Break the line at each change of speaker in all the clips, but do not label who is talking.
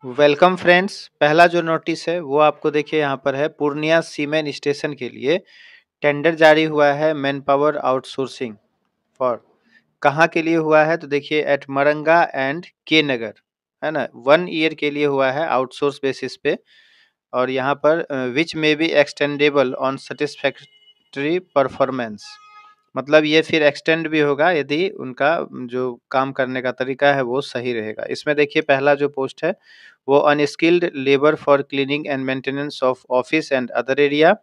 Welcome friends. पहला जो notice है वो आपको देखिए यहाँ पर है। पूर्णिया सीमेंट स्टेशन के लिए टेंडर जारी हुआ है। मैन पावर आउटसोर्सिंग फॉर कहाँ के लिए हुआ है तो देखिए एट मरंगा एंड के नगर, है ना। 1 ईयर के लिए हुआ है आउटसोर्स बेसिस पे। और यहाँ पर विच में be extendable on satisfactory performance, मतलब ये फिर एक्सटेंड भी होगा यदि उनका जो काम करने का तरीका है वो सही रहेगा। इसमें देखिए पहला जो पोस्ट है वो unskilled labour for cleaning and maintenance of office and other area,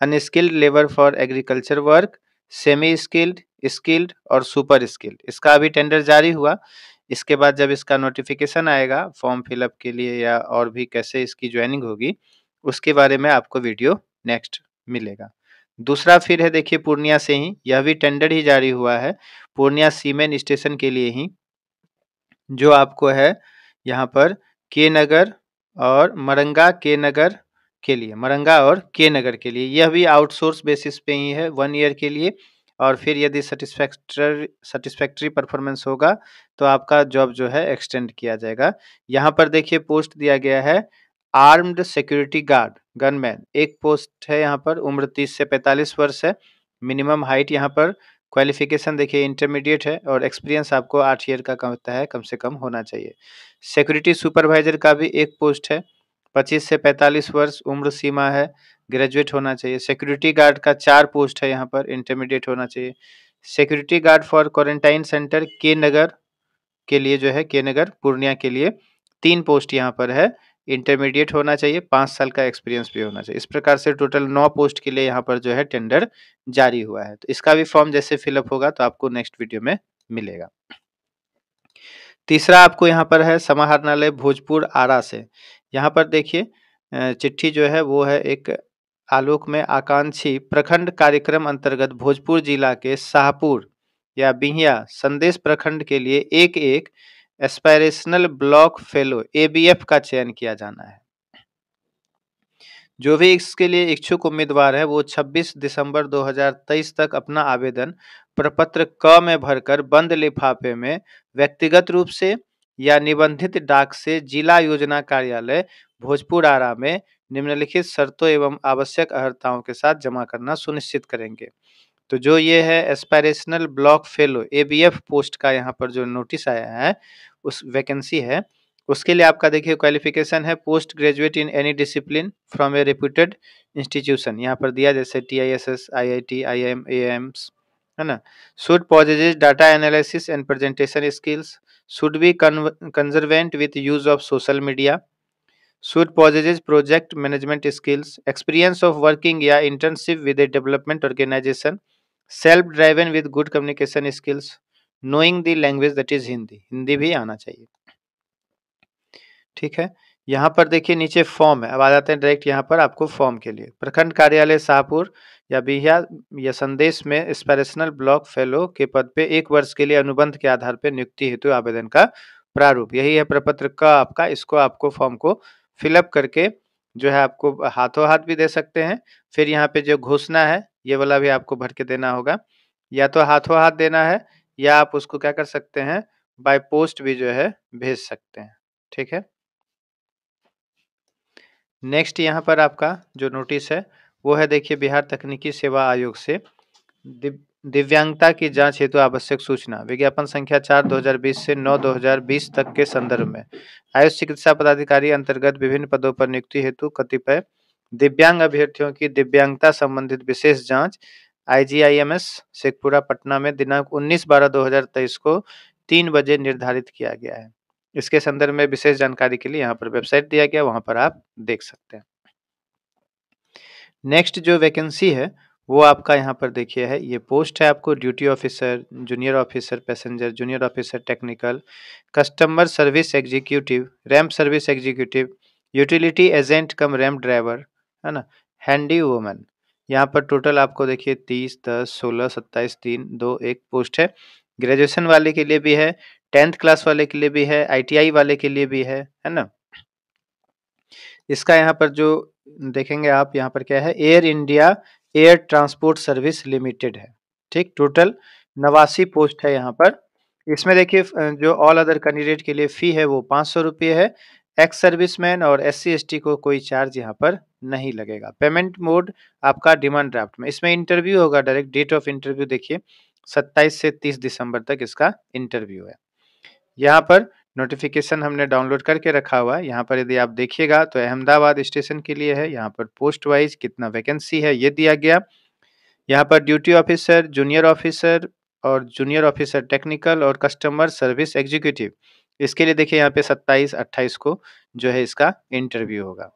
unskilled labour for agriculture work, semi skilled, skilled और सुपर स्किल्ड। इसका अभी टेंडर जारी हुआ। इसके बाद जब इसका नोटिफिकेशन आएगा फॉर्म फिलअप के लिए या और भी कैसे इसकी ज्वाइनिंग होगी उसके बारे में आपको वीडियो नेक्स्ट मिलेगा। दूसरा फिर है देखिए पूर्णिया से ही, यह भी टेंडर ही जारी हुआ है पूर्णिया सीमेंट स्टेशन के लिए ही, जो आपको है यहाँ पर के नगर और मरंगा के नगर के लिए, मरंगा और के नगर के लिए। यह भी आउटसोर्स बेसिस पे ही है 1 ईयर के लिए। और फिर यदि सेटिस्फैक्ट्री परफॉर्मेंस होगा तो आपका जॉब जो है एक्सटेंड किया जाएगा। यहाँ पर देखिए पोस्ट दिया गया है आर्म्ड सिक्योरिटी गार्ड गनमैन, एक पोस्ट है यहाँ पर। उम्र 30 से 45 वर्ष है। मिनिमम हाइट यहाँ पर क्वालिफिकेशन देखिए इंटरमीडिएट है और एक्सपीरियंस आपको 8 ईयर का होता है, कम से कम होना चाहिए। सिक्योरिटी सुपरवाइजर का भी एक पोस्ट है, 25 से 45 वर्ष उम्र सीमा है, ग्रेजुएट होना चाहिए। सिक्योरिटी गार्ड का 4 पोस्ट है यहाँ पर, इंटरमीडिएट होना चाहिए। Security guard for quarantine centre के नगर के लिए जो है, के नगर पूर्णिया के लिए 3 पोस्ट यहाँ पर है, इंटरमीडिएट होना चाहिए, 5 साल का एक्सपीरियंस भी होना चाहिए। इस प्रकार से टोटल 9 पोस्ट के लिए यहाँ पर जो है टेंडर जारी हुआ है। तो इसका भी फॉर्म जैसे फिलअप होगा तो आपको नेक्स्ट वीडियो में मिलेगा। तीसरा आपको यहाँ पर है समाहरणालय भोजपुर आरा से। यहाँ पर देखिए चिट्ठी जो है वो है एक आलोक में आकांक्षी प्रखंड कार्यक्रम अंतर्गत भोजपुर जिला के शाहपुर या बिहिया संदेश प्रखंड के लिए एक एक एस्पायरेशनल ब्लॉक फेलो एबीएफ का चयन किया जाना है। जो भी इसके लिए इच्छुक उम्मीदवार है वो 26 दिसंबर 2023 तक अपना आवेदन प्रपत्र क में भरकर बंद लिफाफे में व्यक्तिगत रूप से या निबंधित डाक से जिला योजना कार्यालय भोजपुर आरा में निम्नलिखित शर्तों एवं आवश्यक अर्हताओं के साथ जमा करना सुनिश्चित करेंगे। तो जो ये है aspirational block fellow ABF post का यहाँ पर जो नोटिस आया है उस वैकेंसी है, उसके लिए आपका देखिए क्वालिफिकेशन है post graduate in any discipline from A reputed institution, यहाँ पर दिया जैसे टीआईएसएस, आईआईटी, आईआईएम, एएम्स, है ना। Should possesses data analysis and presentation skills, should be conversant with use of social media, should possesses project management skills, experience of working या internship with a development organization, self driven with good communication skills, knowing the language that is Hindi, Hindi भी आना चाहिए। ठीक है, यहाँ पर देखिए नीचे फॉर्म है। अब आ जाते हैं डायरेक्ट यहाँ पर आपको फॉर्म के लिए। प्रखंड कार्यालय शाहपुर या बिहिया या संदेश में एस्पिरेशनल ब्लॉक फेलो के पद पे 1 वर्ष के लिए अनुबंध के आधार पर नियुक्ति हेतु आवेदन का प्रारूप, यही है प्रपत्र का आपका। इसको आपको फॉर्म को फिलअप करके जो है आपको हाथों हाथ भी दे सकते हैं। फिर यहाँ पे जो घोषणा है ये वाला भी आपको भर के देना होगा, या तो हाथों हाथ देना है या आप उसको क्या कर सकते हैं बाय पोस्ट भी जो है भेज सकते हैं। ठीक है, नेक्स्ट यहाँ पर आपका जो नोटिस है वो है देखिए बिहार तकनीकी सेवा आयोग से दिव्यांगता की जांच हेतु आवश्यक सूचना, विज्ञापन संख्या 4/2020 से 9/2020 तक के संदर्भ में आयुष चिकित्सा पदाधिकारी अंतर्गत विभिन्न पदों पर नियुक्ति हेतु कतिपय दिव्यांग अभ्यर्थियों की दिव्यांगता संबंधित विशेष जांच आईजीआईएमएस शेखपुरा पटना में दिनांक 19/12/2023 को 3 बजे निर्धारित किया गया है। इसके संदर्भ में विशेष जानकारी के लिए यहाँ पर वेबसाइट दिया गया, वहां पर आप देख सकते हैं। नेक्स्ट जो वैकेंसी है वो आपका यहाँ पर देखिए है, ये पोस्ट है आपको duty officer, junior officer passenger, junior officer technical, customer service executive, ramp service executive, utility agent कम रैम्प ड्राइवर, है ना, हैंडी वूमन। यहाँ पर टोटल आपको देखिए 30, 10, 16, 27, 3, 2, 1 पोस्ट है। ग्रेजुएशन वाले के लिए भी है, 10th क्लास वाले के लिए भी है, आईटीआई वाले के लिए भी है ना। इसका यहाँ पर जो देखेंगे आप, यहाँ पर क्या है, air India air transport service limited है। ठीक, टोटल 89 पोस्ट है यहाँ पर। इसमें देखिए जो ऑल अदर कैंडिडेट के लिए फी है वो 500 रुपये है, एक्स सर्विसमैन और SC/ST को कोई चार्ज यहाँ पर नहीं लगेगा। पेमेंट मोड आपका डिमांड ड्राफ्ट में, इसमें इंटरव्यू होगा डायरेक्ट। डेट ऑफ इंटरव्यू देखिए 27 से 30 दिसंबर तक इसका इंटरव्यू है। यहाँ पर नोटिफिकेशन हमने डाउनलोड करके रखा हुआ है। यहाँ पर यदि आप देखिएगा तो अहमदाबाद स्टेशन के लिए है। यहाँ पर पोस्ट वाइज कितना वैकेंसी है ये दिया गया। यहाँ पर duty officer, junior officer technical और कस्टमर सर्विस एग्जीक्यूटिव, इसके लिए देखिए यहाँ पे 27-28 को जो है इसका इंटरव्यू होगा।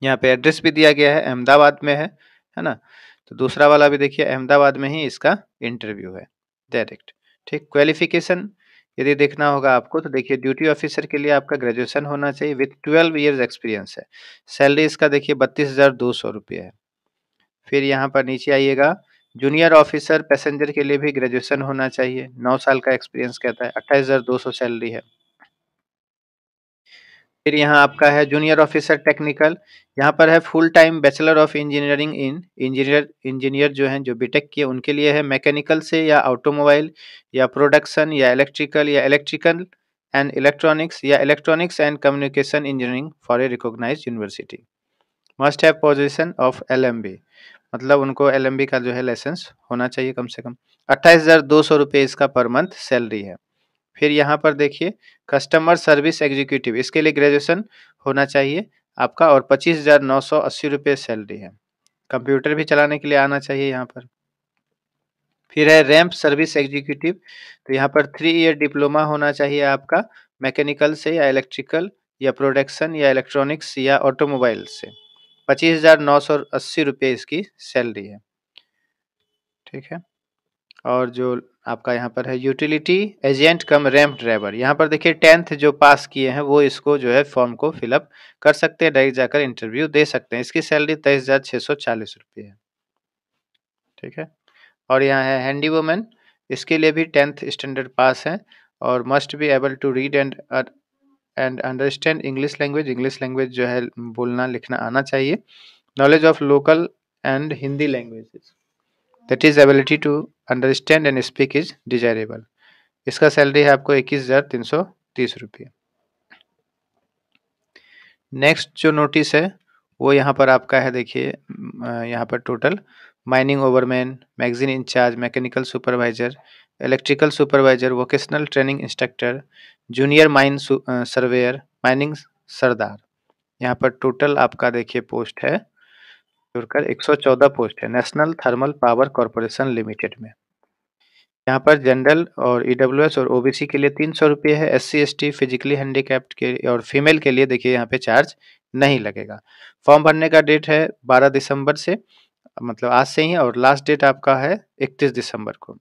यहाँ पे एड्रेस भी दिया गया है, अहमदाबाद में है ना। तो दूसरा वाला भी देखिए अहमदाबाद में ही इसका इंटरव्यू है डायरेक्ट। ठीक, क्वालिफिकेशन यदि देखना होगा आपको तो देखिए ड्यूटी ऑफिसर के लिए आपका ग्रेजुएशन होना चाहिए विथ 12 ईयर्स एक्सपीरियंस है। सैलरी इसका देखिए 32,200 रुपये है। फिर यहाँ पर नीचे आइएगा, जूनियर ऑफिसर पैसेंजर के लिए भी ग्रेजुएशन होना चाहिए, 9 साल का एक्सपीरियंस कहता है, 28,200 सैलरी है। फिर यहाँ आपका है जूनियर ऑफिसर टेक्निकल, यहाँ पर है full time bachelor of engineering in engineer जो हैं जो बीटेक किए उनके लिए है, मैकेनिकल से या ऑटोमोबाइल या प्रोडक्शन या electrical and electronics and communication engineering for a recognised university. Must have position of LMB, मतलब उनको LMB का जो है लाइसेंस होना चाहिए कम से कम। 28,200 रुपये इसका पर मंथ सैलरी है। फिर यहाँ पर देखिए कस्टमर सर्विस एग्जीक्यूटिव, इसके लिए ग्रेजुएशन होना चाहिए आपका और 25,980 रुपये सैलरी है। कंप्यूटर भी चलाने के लिए आना चाहिए यहाँ पर। फिर है रैंप सर्विस एग्जीक्यूटिव, तो यहाँ पर 3 ईयर डिप्लोमा होना चाहिए आपका मैकेनिकल से या इलेक्ट्रिकल या प्रोडक्शन या इलेक्ट्रॉनिक्स या ऑटोमोबाइल से। 25,980 रुपये इसकी सैलरी है। ठीक है, और जो आपका यहाँ पर है यूटिलिटी एजेंट कम रैंप ड्राइवर, यहाँ पर देखिए 10th जो पास किए हैं वो इसको जो है फॉर्म को फिलअप कर सकते हैं, डायरेक्ट जाकर इंटरव्यू दे सकते हैं। इसकी सैलरी 23,640 रुपये है। ठीक है, और यहाँ है हैंडी वुमेन, इसके लिए भी 10th स्टैंडर्ड पास है और must be able to read and understand English language जो है बोलना लिखना आना चाहिए। Knowledge of local and Hindi languages, that is ability to understand and speak is desirable. इसका सैलरी है आपको 21,330 रुपये। नेक्स्ट जो नोटिस है वो यहाँ पर आपका है, देखिए यहाँ पर total mining overman, magazine in-charge, mechanical supervisor, electrical supervisor, vocational training instructor, junior mine surveyor, mining sirdar. यहाँ पर टोटल आपका देखिए पोस्ट है जुड़कर 114 पोस्ट है national thermal power corporation limited में। यहाँ पर जनरल और EWS और OBC के लिए 300 रुपये है, SC/ST फिजिकली हैंडीकैप्ड के और फीमेल के लिए देखिए यहाँ पे चार्ज नहीं लगेगा। फॉर्म भरने का डेट है 12 दिसंबर से, मतलब आज से ही, और लास्ट डेट आपका है 31 दिसंबर को।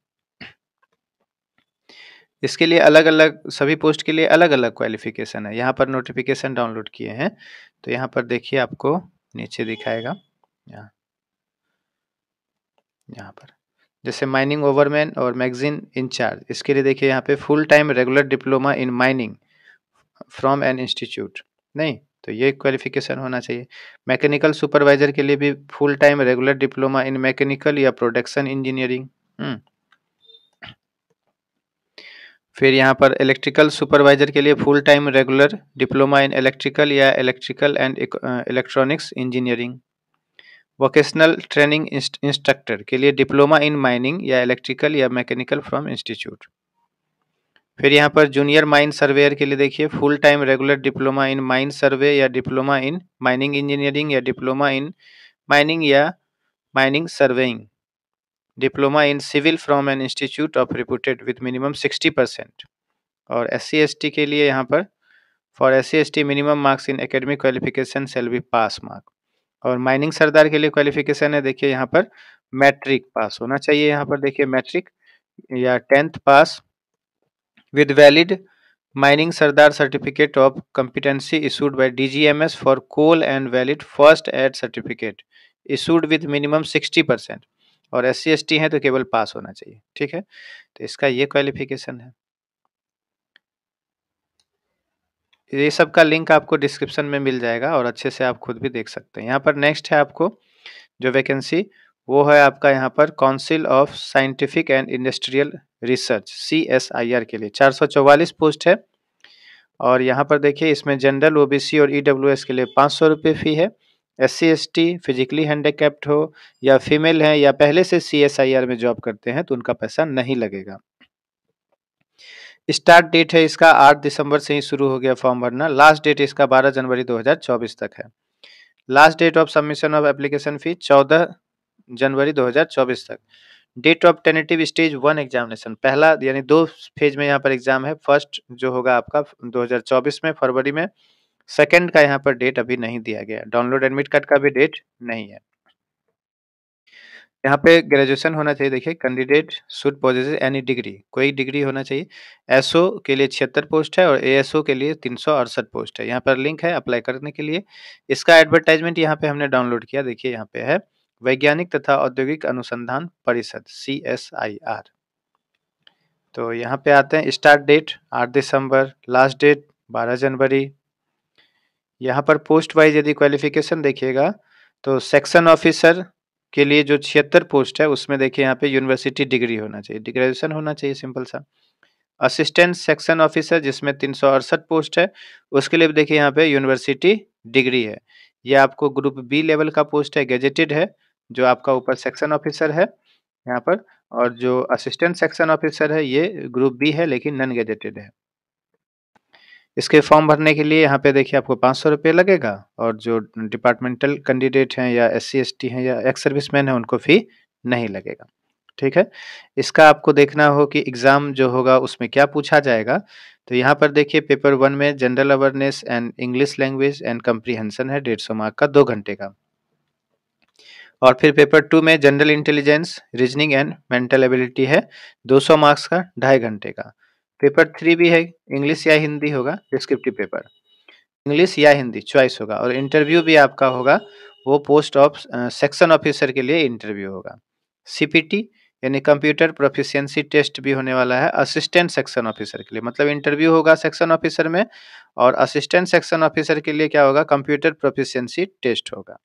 इसके लिए अलग अलग, सभी पोस्ट के लिए अलग अलग क्वालिफिकेशन है। यहाँ पर नोटिफिकेशन डाउनलोड किए हैं तो यहाँ पर देखिए आपको नीचे दिखाएगा, यहाँ पर जैसे माइनिंग ओवरमैन और मैगजीन इंचार्ज, इसके लिए देखिए यहाँ पे full time regular diploma in mining from an institute, नहीं तो ये क्वालिफिकेशन होना चाहिए। मैकेनिकल सुपरवाइजर के लिए भी full time regular diploma in mechanical या प्रोडक्शन इंजीनियरिंग। फिर यहाँ पर इलेक्ट्रिकल सुपरवाइजर के लिए full time regular diploma in electrical या electrical and electronics engineering. Vocational training instructor के लिए डिप्लोमा इन माइनिंग या इलेक्ट्रिकल या मैकेनिकल फ्रॉम इंस्टीट्यूट। फिर यहाँ पर जूनियर माइन सर्वेयर के लिए देखिए full time regular diploma in mine survey या डिप्लोमा इन माइनिंग इंजीनियरिंग या डिप्लोमा इन माइनिंग या mining surveying, diploma in civil from an institute of reputed with minimum 60%। और SC/ST के लिए यहाँ पर for SC/ST minimum marks in academic qualification shall be pass mark. और mining sardar के लिए क्वालिफिकेशन है देखिए यहाँ पर मैट्रिक पास होना चाहिए, यहाँ पर देखिए मैट्रिक या 10th pass with valid mining sardar certificate of competency issued by DGMS for coal and valid first aid certificate issued with minimum 60%। और SC/ST है तो केवल पास होना चाहिए। ठीक है, तो इसका ये क्वालिफिकेशन है। ये सब का लिंक आपको डिस्क्रिप्शन में मिल जाएगा और अच्छे से आप खुद भी देख सकते हैं। यहाँ पर नेक्स्ट है आपको जो वैकेंसी, वो है आपका यहाँ पर council of scientific and industrial research CSIR के लिए 444 पोस्ट है और यहाँ पर देखिए इसमें जनरल, ओबीसी और ईडब्ल्यूएस के लिए 500 रुपये फ़ी है। एससी, एसटी, फिजिकली हैंडिकैप्ड हो या फीमेल हैं या पहले से सीएसआईआर में जॉब करते हैं तो उनका पैसा नहीं लगेगा। स्टार्ट डेट है इसका 8 दिसंबर से ही शुरू हो गया फॉर्म भरना। लास्ट डेट इसका 12 जनवरी 2024 तक है। Last date of submission of application fee 14 जनवरी 2024 तक। Date of tentative stage 1 examination, पहला यानी 2 फेज में यहाँ पर एग्जाम है। फर्स्ट जो होगा आपका 2024 में फरवरी में, सेकंड का यहाँ पर डेट अभी नहीं दिया गया। डाउनलोड एडमिट कार्ड का भी डेट नहीं है। यहाँ पे ग्रेजुएशन होना चाहिए। देखिए candidate should possess any degree, कोई डिग्री होना चाहिए। एसओ के लिए 76 पोस्ट है और एएसओ के लिए 368 पोस्ट है। यहाँ पर लिंक है अप्लाई करने के लिए। इसका एडवर्टाइजमेंट यहाँ पे हमने डाउनलोड किया, देखिए यहाँ पे है वैज्ञानिक तथा औद्योगिक अनुसंधान परिषद CSIR। तो यहाँ पे आते हैं, स्टार्ट डेट 8 दिसंबर, लास्ट डेट 12 जनवरी। यहाँ पर पोस्ट वाइज यदि क्वालिफिकेशन देखिएगा तो सेक्शन ऑफिसर के लिए जो 76 पोस्ट है उसमें देखिए यहाँ पे यूनिवर्सिटी डिग्री होना चाहिए, ग्रेजुएशन होना चाहिए, सिंपल सा। असिस्टेंट सेक्शन ऑफिसर जिसमें 368 पोस्ट है उसके लिए भी देखिए यहाँ पे यूनिवर्सिटी डिग्री है। ये आपको ग्रुप बी लेवल का पोस्ट है, गेजेटेड है। जो आपका ऊपर सेक्शन ऑफिसर है यहाँ पर, और जो असिस्टेंट सेक्शन ऑफिसर है ये ग्रुप बी है लेकिन नॉन गेजेटेड है। इसके फॉर्म भरने के लिए यहाँ पे देखिए आपको 500 रुपये लगेगा और जो डिपार्टमेंटल कैंडिडेट हैं या SC ST हैं या एक्स सर्विसमैन हैं उनको फ़ी नहीं लगेगा। ठीक है। इसका आपको देखना हो कि एग्ज़ाम जो होगा उसमें क्या पूछा जाएगा। तो यहाँ पर देखिए पेपर 1 में general awareness and English language and comprehension है 150 मार्क का 2 घंटे का। और फिर पेपर 2 में general intelligence, reasoning and mental ability है 200 मार्क्स का 2.5 घंटे का। पेपर 3 भी है, इंग्लिश या हिंदी होगा, डिस्क्रिप्टिव पेपर। इंग्लिश या हिंदी चॉइस होगा और इंटरव्यू भी आपका होगा, वो पोस्ट ऑफ सेक्शन ऑफिसर के लिए इंटरव्यू होगा। CPT यानी कंप्यूटर प्रोफिशिएंसी टेस्ट भी होने वाला है असिस्टेंट सेक्शन ऑफिसर के लिए, मतलब इंटरव्यू होगा सेक्शन ऑफिसर में और असिस्टेंट सेक्शन ऑफिसर के लिए क्या होगा, कंप्यूटर प्रोफिशिएंसी टेस्ट होगा।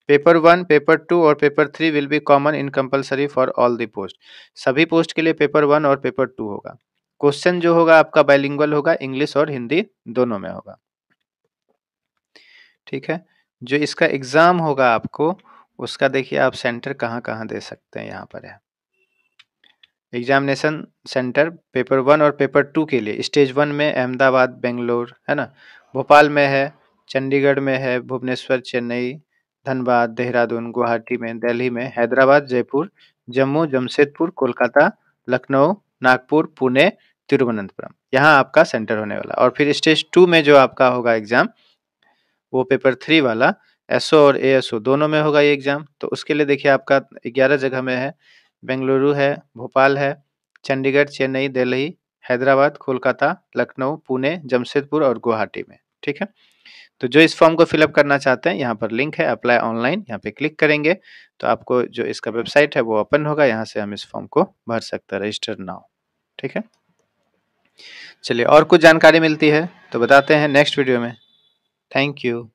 पेपर 1, पेपर 2 और paper 3 will be common in compulsory for all the post. सभी पोस्ट के लिए पेपर 1 और पेपर 2 होगा। क्वेश्चन जो होगा आपका बाइलिंगुअल होगा, इंग्लिश और हिंदी दोनों में होगा। ठीक है। जो इसका एग्ज़ाम होगा आपको, उसका देखिए आप सेंटर कहाँ-कहाँ दे सकते हैं, यहाँ पर है। एग्जामिनेशन सेंटर पेपर 1 और पेपर 2 के लिए स्टेज 1 में अहमदाबाद, बेंगलोर, है ना, भोपाल में है, चंडीगढ़ में है, भुवनेश्वर, चेन्नई, धनबाद, देहरादून, गुवाहाटी में, दिल्ली में, हैदराबाद, जयपुर, जम्मू, जमशेदपुर, कोलकाता, लखनऊ, नागपुर, पुणे, तिरुवनंतपुरम, यहाँ आपका सेंटर होने वाला। और फिर स्टेज 2 में जो आपका होगा एग्ज़ाम, वो पेपर 3 वाला एसओ और एएसओ दोनों में होगा ये एग्ज़ाम। तो उसके लिए देखिए आपका 11 जगह में है, बेंगलुरु है, भोपाल है, चंडीगढ़, चेन्नई, दिल्ली, हैदराबाद, कोलकाता, लखनऊ, पुणे, जमशेदपुर और गुवाहाटी में। ठीक है। तो जो इस फॉर्म को फिलअप करना चाहते हैं, यहाँ पर लिंक है अप्लाई ऑनलाइन, यहाँ पे क्लिक करेंगे तो आपको जो इसका वेबसाइट है वो ओपन होगा, यहाँ से हम इस फॉर्म को भर सकते हैं, रजिस्टर नाउ। ठीक है। चलिए और कुछ जानकारी मिलती है तो बताते हैं नेक्स्ट वीडियो में। Thank you.